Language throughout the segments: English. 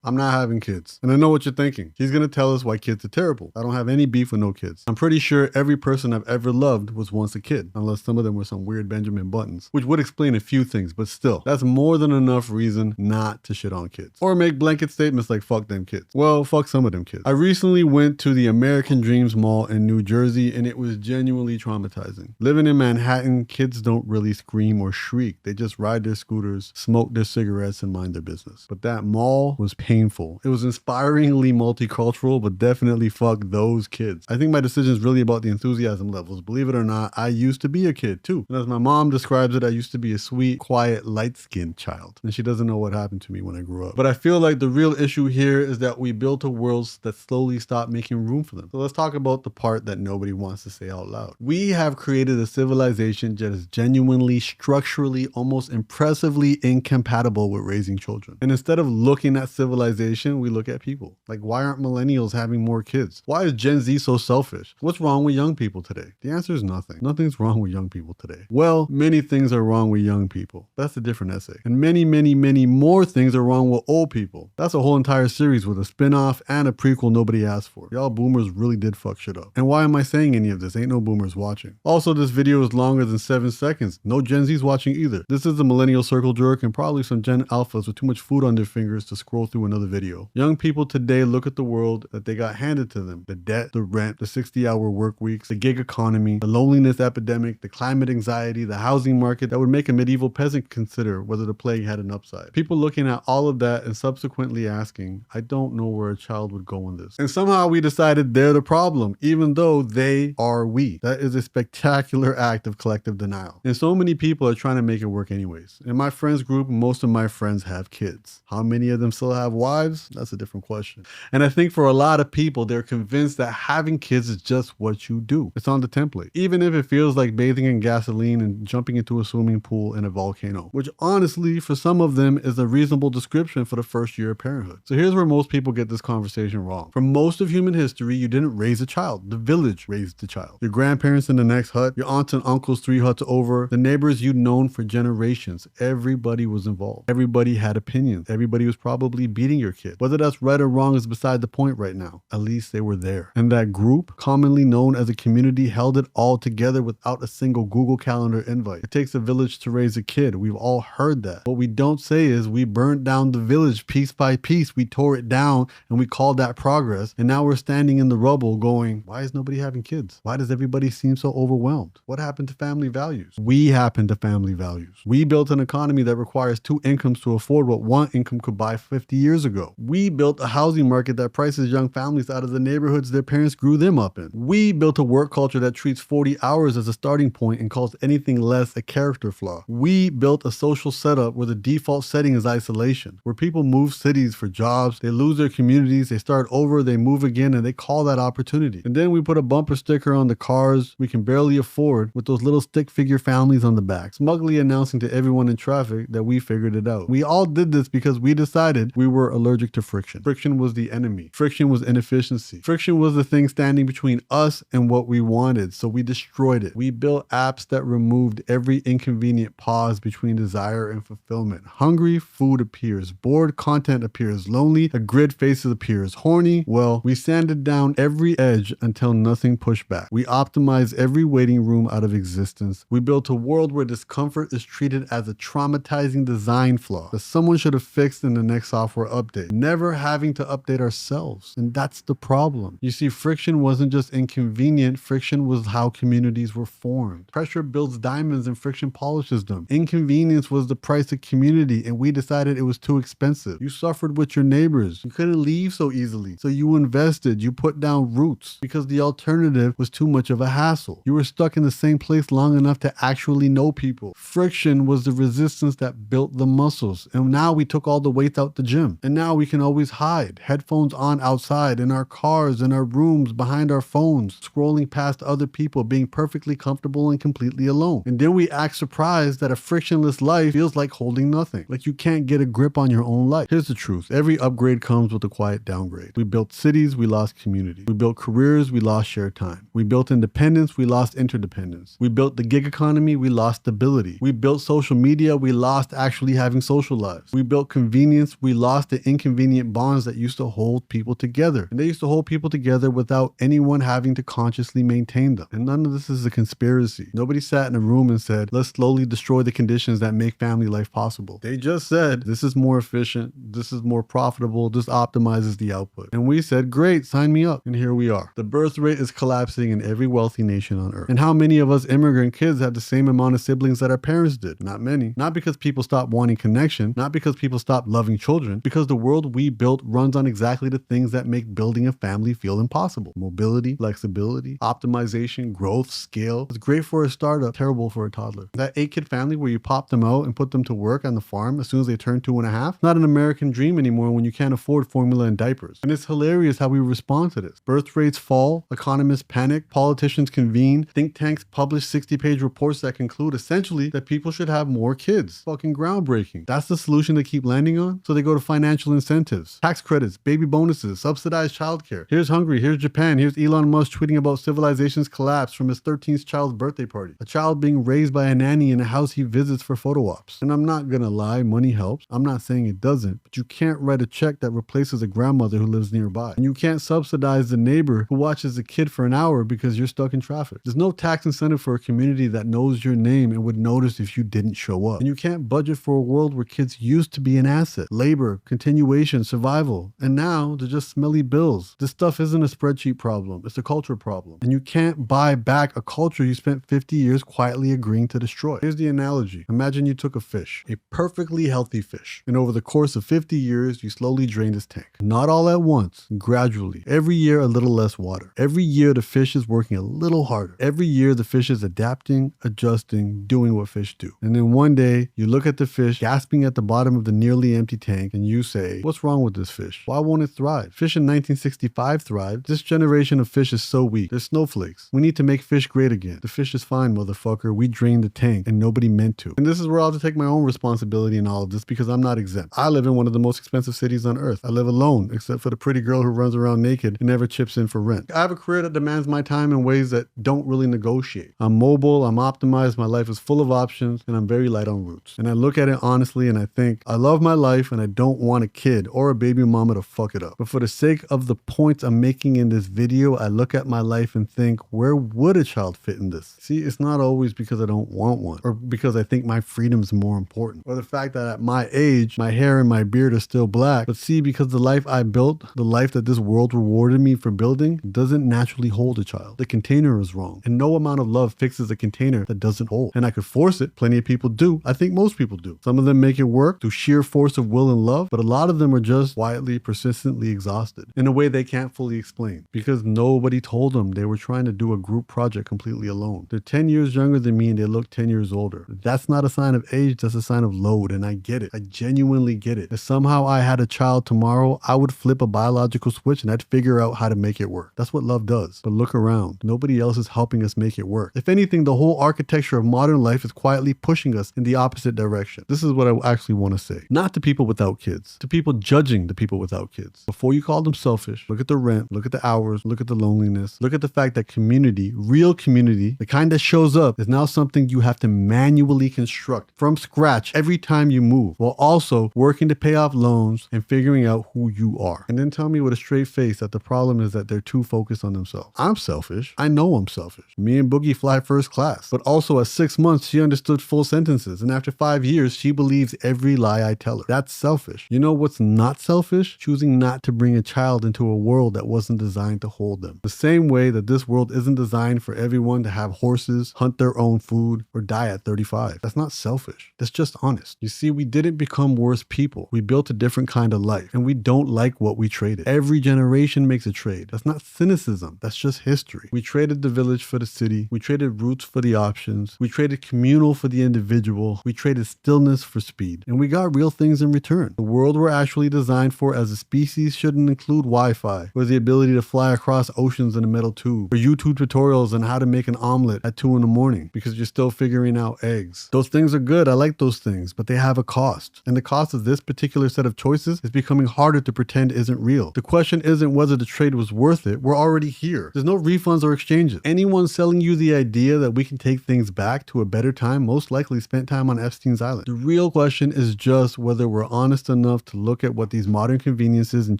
I'm not having kids. And I know what you're thinking. He's going to tell us why kids are terrible. I don't have any beef with no kids. I'm pretty sure every person I've ever loved was once a kid, unless some of them were some weird Benjamin Buttons, which would explain a few things, but still, that's more than enough reason not to shit on kids. Or make blanket statements like fuck them kids. Well, fuck some of them kids. I recently went to the American Dreams Mall in New Jersey and it was genuinely traumatizing. Living in Manhattan, kids don't really scream or shriek. They just ride their scooters, smoke their cigarettes, and mind their business. But that mall was painful. It was inspiringly multicultural, but definitely fuck those kids. I think my decision is really about the enthusiasm levels. Believe it or not, I used to be a kid too. And as my mom describes it, I used to be a sweet, quiet, light-skinned child. And she doesn't know what happened to me when I grew up. But I feel like the real issue here is that we built a world that slowly stopped making room for them. So let's talk about the part that nobody wants to say out loud. We have created a civilization that is genuinely, structurally, almost impressively incompatible with raising children. And instead of looking at civilization, we look at people. Like, why aren't millennials having more kids? Why is Gen Z so selfish? What's wrong with young people today? The answer is nothing. Nothing's wrong with young people today. Well, many things are wrong with young people. That's a different essay. And many, many, many more things are wrong with old people. That's a whole entire series with a spin-off and a prequel nobody asked for. Y'all boomers really did fuck shit up. And why am I saying any of this? Ain't no boomers watching. Also, this video is longer than 7 seconds. No Gen Z's watching either. This is a millennial circle jerk and probably some Gen Alphas with too much food on their fingers to scroll through another video. Young people today look at the world that they got handed to them. The debt, the rent, the 60-hour work weeks, the gig economy, the loneliness epidemic, the climate anxiety, the housing market that would make a medieval peasant consider whether the plague had an upside. People looking at all of that and subsequently asking, I don't know where a child would go in this. And somehow we decided they're the problem, even though they are we. That is a spectacular act of collective denial. And so many people are trying to make it work anyways. In my friends group, most of my friends have kids. How many of them still have wives? That's a different question. And I think for a lot of people, they're convinced that having kids is just what you do. It's on the template. Even if it feels like bathing in gasoline and jumping into a swimming pool in a volcano, which honestly, for some of them, is a reasonable description for the first year of parenthood. So here's where most people get this conversation wrong. For most of human history, you didn't raise a child. The village raised the child. Your grandparents in the next hut, your aunts and uncles 3 huts over, the neighbors you'd known for generations. Everybody was involved. Everybody had opinions. Everybody was probably beating your kid. Whether that's right or wrong is beside the point right now. At least they were there. And that group, commonly known as a community, held it all together without a single Google Calendar invite. It takes a village to raise a kid. We've all heard that. What we don't say is we burned down the village piece by piece. We tore it down and we called that progress. And now we're standing in the rubble going, why is nobody having kids? Why does everybody seem so overwhelmed? What happened to family values? We happened to family values. We built an economy that requires 2 incomes to afford what 1 income could buy 50 years ago. We built a housing market that prices young families out of the neighborhoods their parents grew them up in. We built a work culture that treats 40 hours as a starting point and calls anything less a character flaw. We built a social setup where the default setting is isolation, where people move cities for jobs, they lose their communities, they start over, they move again, and they call that opportunity. And then we put a bumper sticker on the cars we can barely afford with those little stick figure families on the back, smugly announcing to everyone in traffic that we figured it out. We all did this because we decided we were allergic to friction. Friction was the enemy. Friction was inefficiency. Friction was the thing standing between us and what we wanted, so we destroyed it. We built apps that removed every inconvenient pause between desire and fulfillment. Hungry, food appears. Bored, content appears. Lonely, a grid faces appears. Horny, well, we sanded down every edge until nothing pushed back. We optimized every waiting room out of existence. We built a world where discomfort is treated as a traumatizing design flaw that someone should have fixed in the next software update. Never having to update ourselves. And that's the problem. You see, friction wasn't just inconvenient. Friction was how communities were formed. Pressure builds diamonds and friction polishes them. Inconvenience was the price of community, and we decided it was too expensive. You suffered with your neighbors. You couldn't leave so easily. So you invested. You put down roots because the alternative was too much of a hassle. You were stuck in the same place long enough to actually know people. Friction was the resistance that built the muscles. And now we took all the weight out the gym. And now we can always hide. Headphones on outside, in our cars, in our rooms, behind our phones, scrolling past other people, being perfectly comfortable and completely alone. And then we act surprised that a frictionless life feels like holding nothing. Like you can't get a grip on your own life. Here's the truth. Every upgrade comes with a quiet downgrade. We built cities, we lost community. We built careers, we lost shared time. We built independence, we lost interdependence. We built the gig economy, we lost stability. We built social media, we lost actually having social lives. We built convenience, we lost the inconvenient bonds that used to hold people together. And they used to hold people together without anyone having to consciously maintain them. And none of this is a conspiracy. Nobody sat in a room and said, let's slowly destroy the conditions that make family life possible. They just said, this is more efficient, this is more profitable, this optimizes the output. And we said, great, sign me up. And here we are. The birth rate is collapsing in every wealthy nation on earth. And how many of us immigrant kids had the same amount of siblings that our parents did? Not many. Not because people stopped wanting connection, not because people stopped loving children, because the world we built runs on exactly the things that make building a family feel impossible. Mobility, flexibility, optimization, growth, scale. It's great for a startup, terrible for a toddler. That 8-kid family where you pop them out and put them to work on the farm as soon as they turn 2.5, not an American dream anymore when you can't afford formula and diapers. And it's hilarious how we respond to this. Birth rates fall, economists panic, politicians convene, think tanks publish 60-page reports that conclude essentially that people should have more kids. Fucking groundbreaking. That's the solution they keep landing on? So they go to financial incentives, tax credits, baby bonuses, subsidized childcare. Here's Hungary, here's Japan, here's Elon Musk tweeting about civilization's collapse from his 13th child's birthday party. A child being raised by a nanny in a house he visits for photo ops. And I'm not gonna lie, money helps. I'm not saying it doesn't, but you can't write a check that replaces a grandmother who lives nearby. And you can't subsidize the neighbor who watches the kid for an hour because you're stuck in traffic. There's no tax incentive for a community that knows your name and would notice if you didn't show up. And you can't budget for a world where kids used to be an asset, labor, continuation, survival. And now they're just smelly bills. This stuff isn't a spreadsheet problem, it's a culture problem. And you can't buy back a culture you spent 50 years quietly agreeing to destroy. Here's the analogy. Imagine you took a fish, a perfectly healthy fish, and over the course of 50 years, you slowly drained its tank. Not all at once, gradually. Every year, a little less water. Every year, the fish is working a little harder. Every year, the fish is adapting, adjusting, doing what fish do. And then one day, you look at the fish gasping at the bottom of the nearly empty tank, and you say, what's wrong with this fish? Why won't it thrive? Fish in 1965 thrived. This generation of fish is so weak. They're snowflakes. We need to make fish great again. The fish is fine, motherfucker. We drained the tank, and nobody meant to. And this is where I'll have to take my own responsibility in all of this because I'm not exempt. I live in one of the most expensive cities on earth. I live alone, except for the pretty girl who runs around naked and never chips in for rent. I have a career that demands my time in ways that don't really negotiate. I'm mobile, I'm optimized, my life is full of options, and I'm very light on roots. And I look at it honestly and I think, I love my life and I don't want a kid or a baby mama to fuck it up. But for the sake of the points I'm making in this video, I look at my life and think, where would a child fit in this? See, it's not always because I don't want one or because I think my freedom's more important or the fact that at my age, my hair and my beard are still black. But see, because the life I built, the life that this world rewarded me for building, doesn't naturally hold a child. The container is wrong. And no amount of love fixes a container that doesn't hold. And I could force it. Plenty of people do. I think most people do. Some of them make it work through sheer force of will and love, but a lot of them are just quietly, persistently exhausted in a way they can't fully explain because nobody told them they were trying to do a group project completely alone. They're 10 years younger than me and they look 10 years older. That's not a sign of age, that's a sign of load. And I get it. I genuinely get it. If somehow I had a child tomorrow, I would flip a biological switch and I'd figure out how to make it work. That's what love does. But look around. Nobody else is helping us make it work. If anything, the whole architecture of modern life is quietly pushing us in the opposite direction. This is what I actually want to say. Not to people without kids, to people judging the people without kids. Before you call them selfish, look at the rent, look at the hours, look at the loneliness, look at the fact that community, real community, the kind that shows up, is now something you have to manually construct from scratch every time you move, while also working to pay off loans and figuring out who you are. And then tell me with a straight face that the problem is that they're too focused on themselves. I'm selfish. I know I'm selfish. Me and Boogie fly first class. But also at 6 months, she understood full sentences. And after 5 years, she believes every lie I tell her. That's selfish. You know what's not selfish? Choosing not to bring a child into a world that wasn't designed to hold them. The same way that this world isn't designed for everyone to have horses, hunt their own food, or die at 35. That's not selfish. That's just honest. You see, we didn't become worse people. We built a different kind of life, and we don't like what we traded. Every generation makes a trade. That's not cynicism. That's just history. We traded the village for the city. We traded roots for the options. We traded communal for the individual. We traded stillness for speed. And we got real things in return. The world we're actually designed for as a species shouldn't include Wi-Fi, or the ability to fly across oceans in a metal tube, or YouTube tutorials on how to make an omelet at 2 a.m. because you're still figuring out eggs. Those things are good. I like those things, but they have a cost. And the cost of this particular set of choices is becoming harder to pretend isn't real. The question isn't whether the trade was worth it. We're already here. There's no refunds or exchanges. Anyone selling you the idea that we can take things back to a better time most likely spent time on Epstein's Island. The real question is just whether we're honest enough enough to look at what these modern conveniences and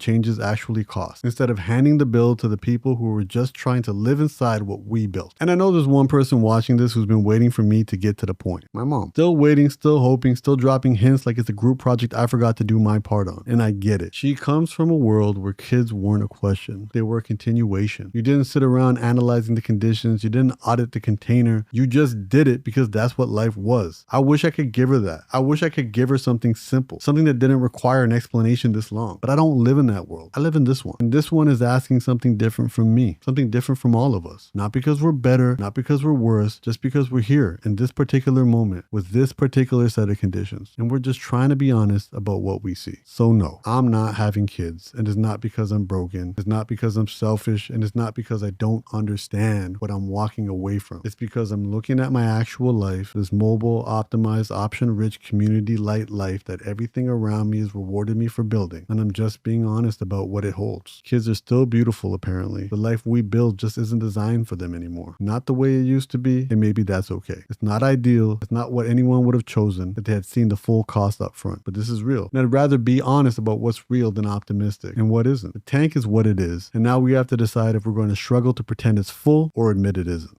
changes actually cost, instead of handing the bill to the people who were just trying to live inside what we built. And I know there's one person watching this who's been waiting for me to get to the point. My mom. Still waiting, still hoping, still dropping hints like it's a group project I forgot to do my part on. And I get it. She comes from a world where kids weren't a question. They were a continuation. You didn't sit around analyzing the conditions. You didn't audit the container. You just did it because that's what life was. I wish I could give her that. I wish I could give her something simple, something that didn't require an explanation this long. But I don't live in that world. I live in this one. And this one is asking something different from me, something different from all of us. Not because we're better, not because we're worse, just because we're here in this particular moment with this particular set of conditions. And we're just trying to be honest about what we see. So no, I'm not having kids. And it's not because I'm broken. It's not because I'm selfish. And it's not because I don't understand what I'm walking away from. It's because I'm looking at my actual life, this mobile, optimized, option-rich, community-light life that everything around me has rewarded me for building. And I'm just being honest about what it holds. Kids are still beautiful, apparently. The life we build just isn't designed for them anymore. Not the way it used to be, and maybe that's okay. It's not ideal. It's not what anyone would have chosen if they had seen the full cost up front. But this is real. And I'd rather be honest about what's real than optimistic and what isn't. The tank is what it is. And now we have to decide if we're going to struggle to pretend it's full or admit it isn't.